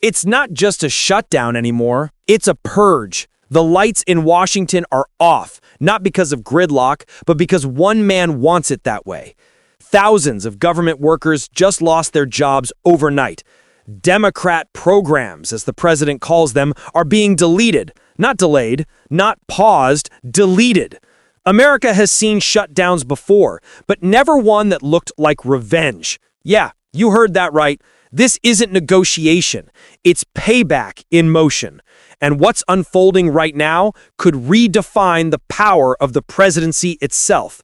It's not just a shutdown anymore, it's a purge. The lights in Washington are off, not because of gridlock, but because one man wants it that way. Thousands of government workers just lost their jobs overnight. Democrat programs, as the president calls them, are being deleted, not delayed, not paused, deleted. America has seen shutdowns before, but never one that looked like revenge. Yeah, you heard that right. This isn't negotiation. It's payback in motion. And what's unfolding right now could redefine the power of the presidency itself.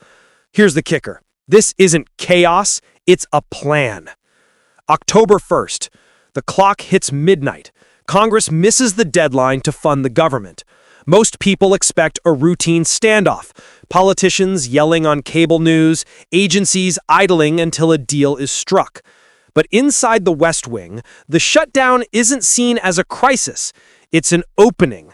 Here's the kicker. This isn't chaos, it's a plan. October 1st. The clock hits midnight. Congress misses the deadline to fund the government. Most people expect a routine standoff. Politicians yelling on cable news, agencies idling until a deal is struck. But inside the West Wing, the shutdown isn't seen as a crisis. It's an opening.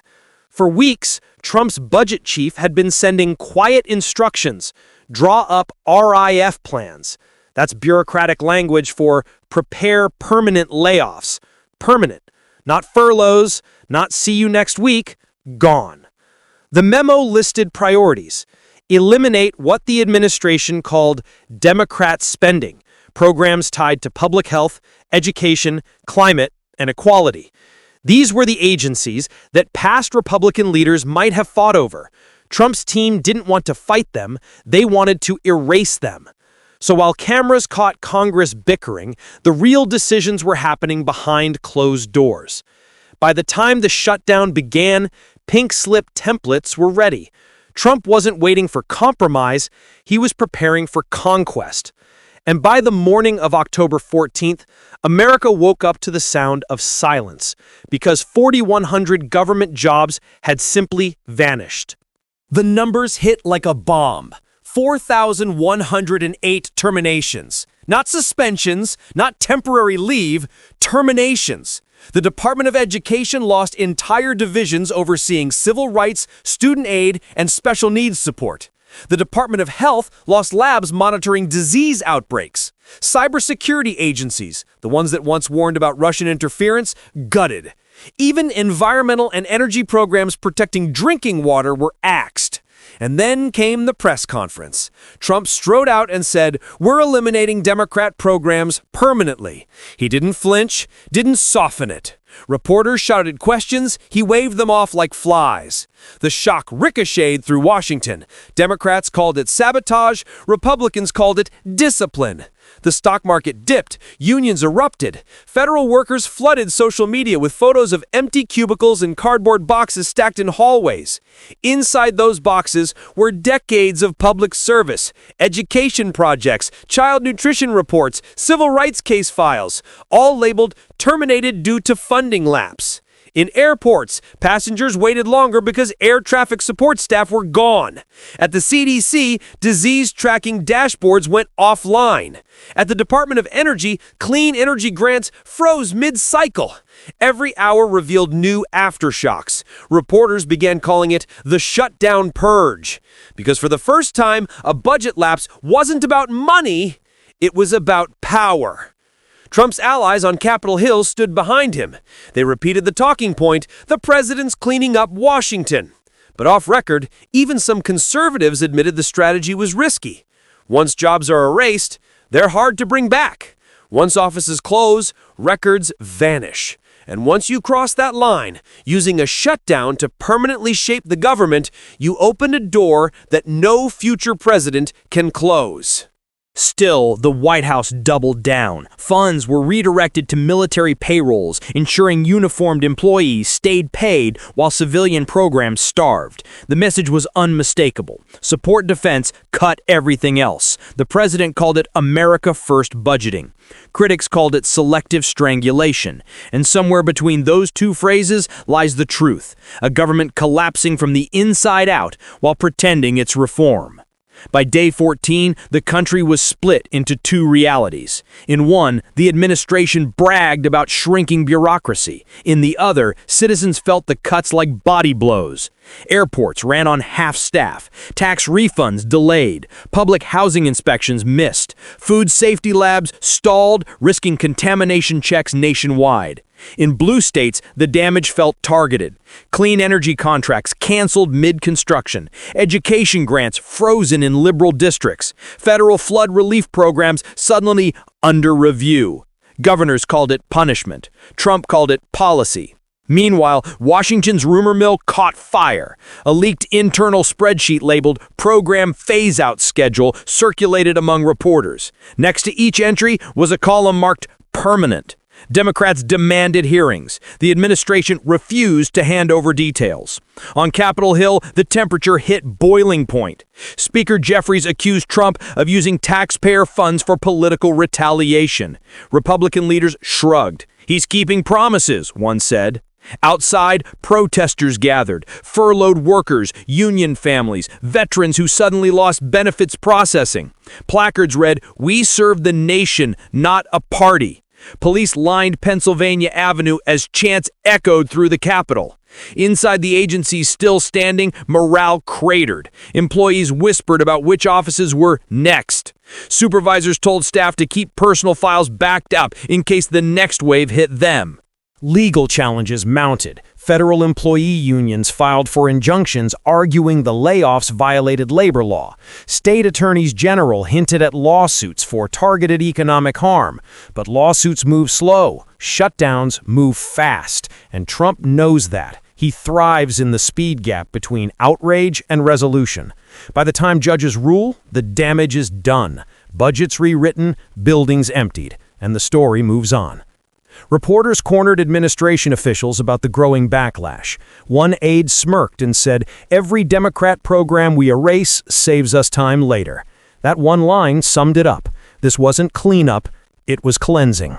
For weeks, Trump's budget chief had been sending quiet instructions. Draw up RIF plans. That's bureaucratic language for prepare permanent layoffs. Permanent. Not furloughs, not see you next week. Gone. The memo listed priorities. Eliminate what the administration called Democrat spending, programs tied to public health, education, climate, and equality. These were the agencies that past Republican leaders might have fought over. Trump's team didn't want to fight them, they wanted to erase them. So while cameras caught Congress bickering, the real decisions were happening behind closed doors. By the time the shutdown began, pink slip templates were ready. Trump wasn't waiting for compromise, he was preparing for conquest. And by the morning of October 14th, America woke up to the sound of silence because 4,100 government jobs had simply vanished. The numbers hit like a bomb. 4,108 terminations. Not suspensions, not temporary leave, terminations. The Department of Education lost entire divisions overseeing civil rights, student aid, and special needs support. The Department of Health lost labs monitoring disease outbreaks. Cybersecurity agencies, the ones that once warned about Russian interference, gutted. Even environmental and energy programs protecting drinking water were axed. And then came the press conference. Trump strode out and said, "We're eliminating Democrat programs permanently." He didn't flinch, didn't soften it. Reporters shouted questions, he waved them off like flies. The shock ricocheted through Washington. Democrats called it sabotage, Republicans called it discipline. The stock market dipped, unions erupted. Federal workers flooded social media with photos of empty cubicles and cardboard boxes stacked in hallways. Inside those boxes were decades of public service, education projects, child nutrition reports, civil rights case files, all labeled terminated due to funding lapse. In airports, passengers waited longer because air traffic support staff were gone. At the CDC, disease tracking dashboards went offline. At the Department of Energy, clean energy grants froze mid-cycle. Every hour revealed new aftershocks. Reporters began calling it the Shutdown Purge. Because for the first time, a budget lapse wasn't about money, it was about power. Trump's allies on Capitol Hill stood behind him. They repeated the talking point, the president's cleaning up Washington. But off record, even some conservatives admitted the strategy was risky. Once jobs are erased, they're hard to bring back. Once offices close, records vanish. And once you cross that line, using a shutdown to permanently shape the government, you open a door that no future president can close. Still, the White House doubled down. Funds were redirected to military payrolls, ensuring uniformed employees stayed paid while civilian programs starved. The message was unmistakable. Support defense, cut everything else. The president called it America First budgeting. Critics called it selective strangulation. And somewhere between those two phrases lies the truth. A government collapsing from the inside out while pretending it's reform. By day 14, the country was split into two realities. In one, the administration bragged about shrinking bureaucracy. In the other, citizens felt the cuts like body blows. Airports ran on half-staff. Tax refunds delayed. Public housing inspections missed. Food safety labs stalled, risking contamination checks nationwide. In blue states, the damage felt targeted. Clean energy contracts canceled mid-construction. Education grants frozen in liberal districts. Federal flood relief programs suddenly under review. Governors called it punishment. Trump called it policy. Meanwhile, Washington's rumor mill caught fire. A leaked internal spreadsheet labeled Program Phase-Out Schedule circulated among reporters. Next to each entry was a column marked Permanent. Democrats demanded hearings. The administration refused to hand over details. On Capitol Hill, the temperature hit boiling point. Speaker Jeffries accused Trump of using taxpayer funds for political retaliation. Republican leaders shrugged. He's keeping promises, one said. Outside, protesters gathered, furloughed workers, union families, veterans who suddenly lost benefits processing. Placards read, "We serve the nation, not a party." Police lined Pennsylvania Avenue as chants echoed through the Capitol. Inside the agency still standing, morale cratered. Employees whispered about which offices were next. Supervisors told staff to keep personal files backed up in case the next wave hit them. Legal challenges mounted. Federal employee unions filed for injunctions arguing the layoffs violated labor law. State attorneys general hinted at lawsuits for targeted economic harm. But lawsuits move slow, shutdowns move fast, and Trump knows that. He thrives in the speed gap between outrage and resolution. By the time judges rule, the damage is done. Budgets rewritten, buildings emptied, and the story moves on. Reporters cornered administration officials about the growing backlash. One aide smirked and said, "Every Democrat program we erase saves us time later." That one line summed it up. This wasn't cleanup, it was cleansing.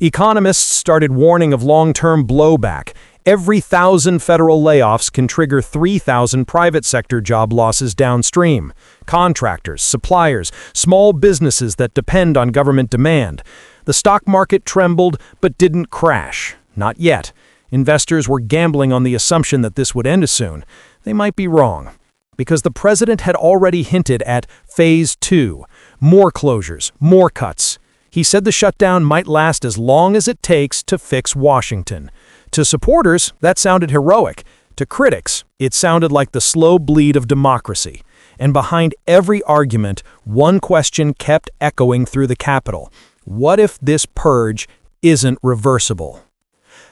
Economists started warning of long-term blowback. Every 1,000 federal layoffs can trigger 3,000 private sector job losses downstream. Contractors, suppliers, small businesses that depend on government demand. The stock market trembled, but didn't crash. Not yet. Investors were gambling on the assumption that this would end soon. They might be wrong, because the president had already hinted at Phase 2. More closures, more cuts. He said the shutdown might last as long as it takes to fix Washington. To supporters, that sounded heroic. To critics, it sounded like the slow bleed of democracy. And behind every argument, one question kept echoing through the Capitol. What if this purge isn't reversible?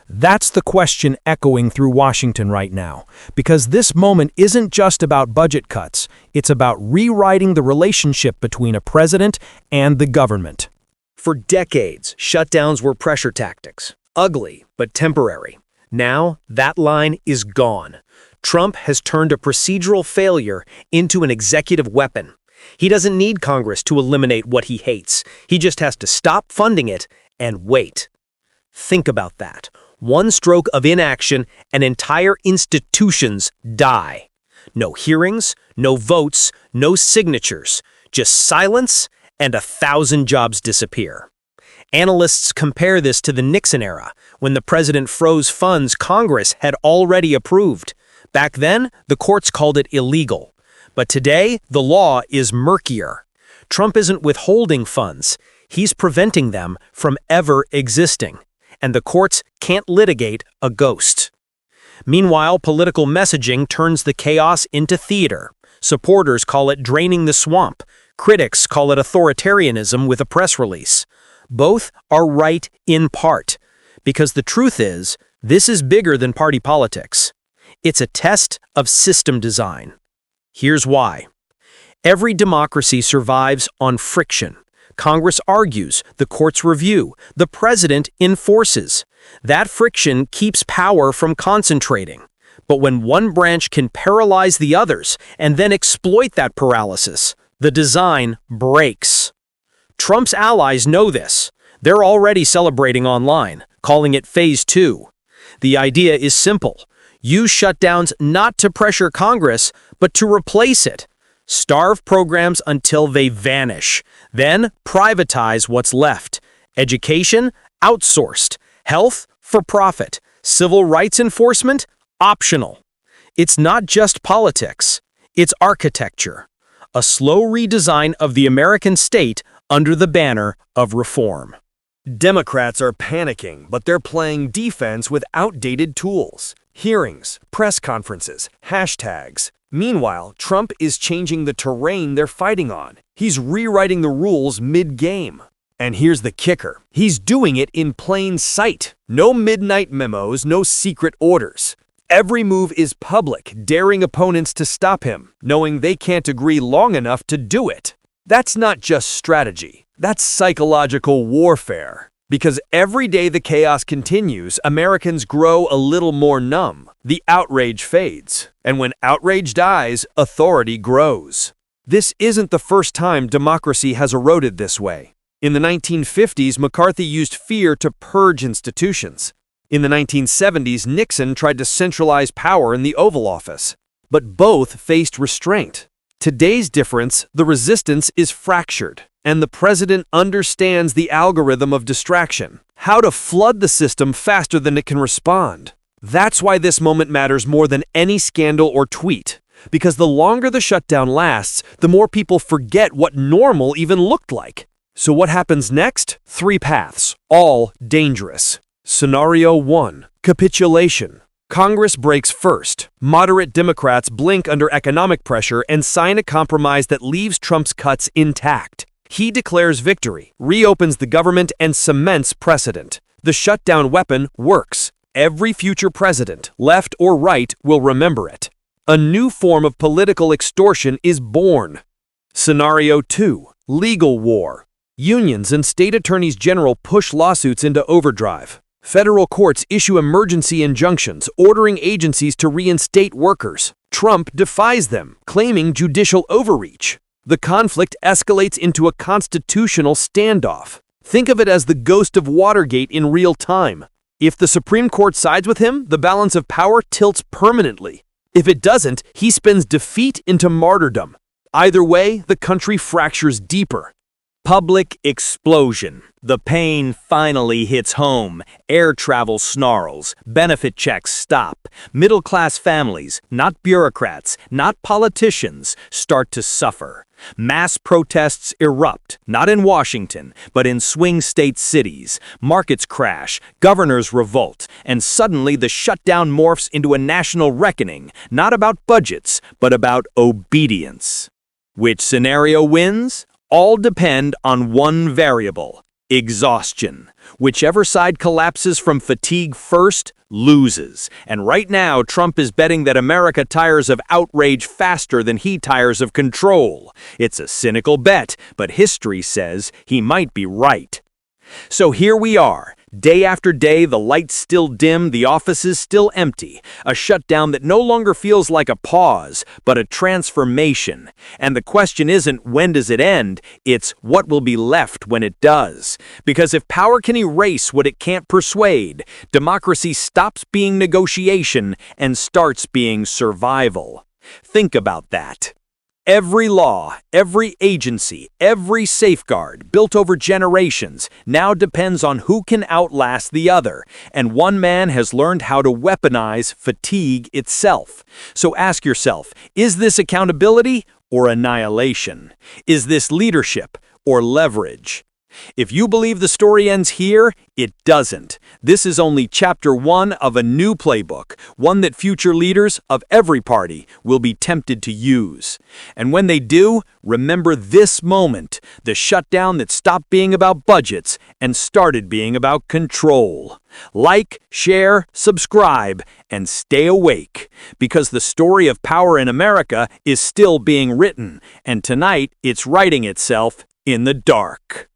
That's the question echoing through Washington right now, because this moment isn't just about budget cuts, it's about rewriting the relationship between a president and the government. For decades, shutdowns were pressure tactics, ugly but temporary. Now, that line is gone. Trump has turned a procedural failure into an executive weapon. He doesn't need Congress to eliminate what he hates. He just has to stop funding it and wait. Think about that. One stroke of inaction and entire institutions die. No hearings, no votes, no signatures, just silence and 1,000 jobs disappear. Analysts compare this to the Nixon era, when the president froze funds Congress had already approved. Back then, the courts called it illegal. But today, the law is murkier. Trump isn't withholding funds. He's preventing them from ever existing. And the courts can't litigate a ghost. Meanwhile, political messaging turns the chaos into theater. Supporters call it draining the swamp. Critics call it authoritarianism with a press release. Both are right in part. Because the truth is, this is bigger than party politics. It's a test of system design. Here's why. Every democracy survives on friction. Congress argues, the courts review, the president enforces. That friction keeps power from concentrating. But when one branch can paralyze the others and then exploit that paralysis, the design breaks. Trump's allies know this. They're already celebrating online, calling it Phase 2. The idea is simple. Use shutdowns not to pressure Congress, but to replace it. Starve programs until they vanish. Then privatize what's left. Education, outsourced. Health, for profit. Civil rights enforcement, optional. It's not just politics. It's architecture. A slow redesign of the American state under the banner of reform. Democrats are panicking, but they're playing defense with outdated tools. Hearings, press conferences, hashtags. Meanwhile, Trump is changing the terrain they're fighting on. He's rewriting the rules mid-game. And here's the kicker. He's doing it in plain sight. No midnight memos, no secret orders. Every move is public, daring opponents to stop him, knowing they can't agree long enough to do it. That's not just strategy. That's psychological warfare. Because every day the chaos continues, Americans grow a little more numb. The outrage fades. And when outrage dies, authority grows. This isn't the first time democracy has eroded this way. In the 1950s, McCarthy used fear to purge institutions. In the 1970s, Nixon tried to centralize power in the Oval Office. But both faced restraint. Today's difference, the resistance is fractured, and the president understands the algorithm of distraction, how to flood the system faster than it can respond. That's why this moment matters more than any scandal or tweet, because the longer the shutdown lasts, the more people forget what normal even looked like. So what happens next? 3 paths, all dangerous. Scenario 1. Capitulation. Congress breaks first. Moderate Democrats blink under economic pressure and sign a compromise that leaves Trump's cuts intact. He declares victory, reopens the government, and cements precedent. The shutdown weapon works. Every future president, left or right, will remember it. A new form of political extortion is born. Scenario 2. Legal war. Unions and state attorneys general push lawsuits into overdrive. Federal courts issue emergency injunctions, ordering agencies to reinstate workers. Trump defies them, claiming judicial overreach. The conflict escalates into a constitutional standoff. Think of it as the ghost of Watergate in real time. If the Supreme Court sides with him, the balance of power tilts permanently. If it doesn't, he spins defeat into martyrdom. Either way, the country fractures deeper. Public explosion. The pain finally hits home. Air travel snarls. Benefit checks stop. Middle-class families, not bureaucrats, not politicians, start to suffer. Mass protests erupt, not in Washington, but in swing state cities. Markets crash, governors revolt, and suddenly the shutdown morphs into a national reckoning, not about budgets, but about obedience. Which scenario wins? All depend on one variable: exhaustion. Whichever side collapses from fatigue first loses. And right now, Trump is betting that America tires of outrage faster than he tires of control. It's a cynical bet, but history says he might be right. So here we are. Day after day, the lights still dim, the offices still empty. A shutdown that no longer feels like a pause, but a transformation. And the question isn't when does it end, it's what will be left when it does. Because if power can erase what it can't persuade, democracy stops being negotiation and starts being survival. Think about that. Every law, every agency, every safeguard built over generations now depends on who can outlast the other, and one man has learned how to weaponize fatigue itself. So ask yourself, is this accountability or annihilation? Is this leadership or leverage? If you believe the story ends here, it doesn't. This is only chapter 1 of a new playbook, one that future leaders of every party will be tempted to use. And when they do, remember this moment, the shutdown that stopped being about budgets and started being about control. Like, share, subscribe, and stay awake, because the story of power in America is still being written, and tonight it's writing itself in the dark.